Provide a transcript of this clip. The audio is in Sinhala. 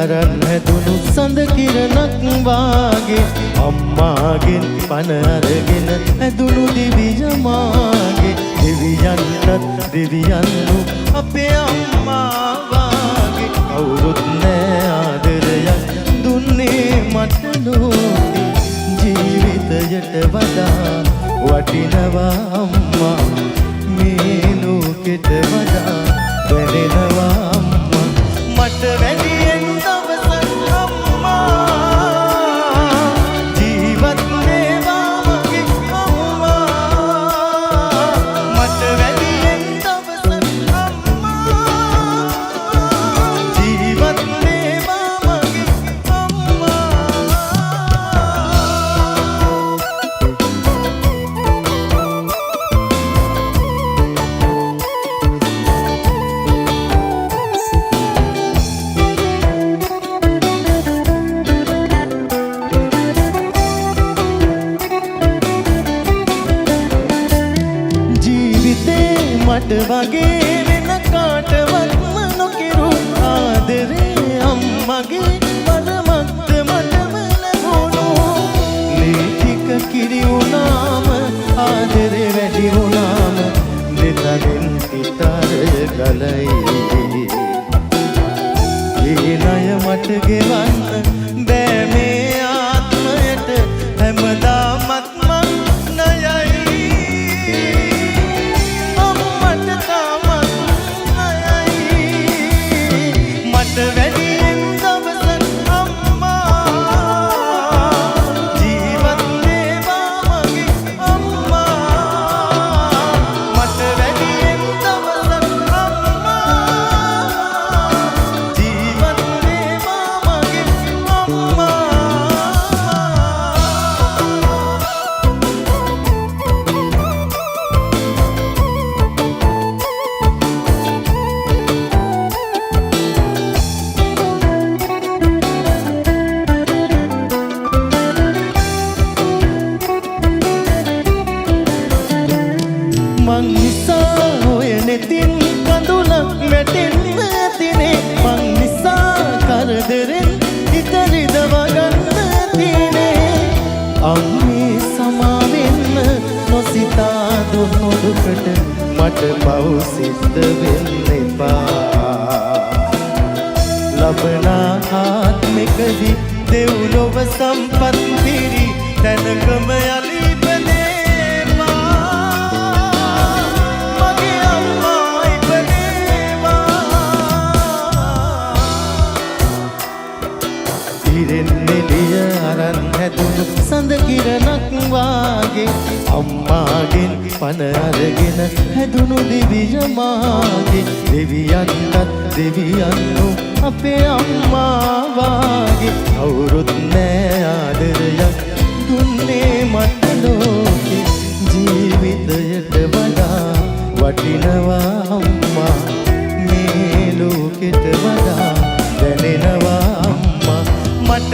අරන් හැදුණු සඳ කිරණක් වාගේ අම්මාගෙන් පණ අරගෙන හැදුණු දිවිය මාගේ දෙවියන්ටත් දෙවියන්ු අපේ අම්මා වාගේ කවුරුත් නෑ ආදරයක් දුන්නේ මට ලෝකේ ජීවිතයට වඩා වටිනවා අම්මා මේ ලෝකෙට වඩා දැනෙනවා අම්මා මට වැඩියෙන් දවසක් අම්මා ජීවත් වේවා මගේ අම්මා මට වැඩියෙන් දවසක් අම්මා ජීවත් වේවා මගේ අම්මා මට වගේ වෙන කාටවත්ම නොකිරු ආදරේ අම්මගේ පරමක්ද මටම ලැබුණු ලේ ටික කිරි වුණාම ආදරේ වැඩි වුණාම දෙතරින් පිටරය ගලයි ඒ ණය මට ගෙවන්න බෑ මේ ආත්මයට හැමදාමත් මං ණයයි මට වැඩියෙන් දවසක් අම්මා ජීවත් වේවා මගේ අම්මා මට වැඩියෙන් දවසක් අම්මා ජීවත් වේවා මගේ අම්මා මං නිසා ඔය නෙතින් කඳුලක් වැටෙන්න ඇතිනේ මං නිසා කරදරෙන් ඉතරිදව ගන්න තිනේ අම්මේ සමාවෙන්න නොසිතා දුන්නු දුකට මට පව් සිද්ධ වෙන්න එපා ලබන ආත්මෙකදී දෙව්ලොව සම්පත් පිරි තැනකම යලි එළිය අරන් හැදුණු සඳ කිරණක් වාගේ අම්මාගෙන් පණ අරගෙන හැදුණු දිවිය මාගේ දෙවියන්ටත් දෙවියන්ු අපේ අම්මා වාගේ කවුරුත් නෑ ආදරයක් දුන්නේ මට ලෝකේ ජීවිතයට වඩා වටිනවා අම්මා මේ ලෝකෙට වඩා දැනෙනවා අම්මා මට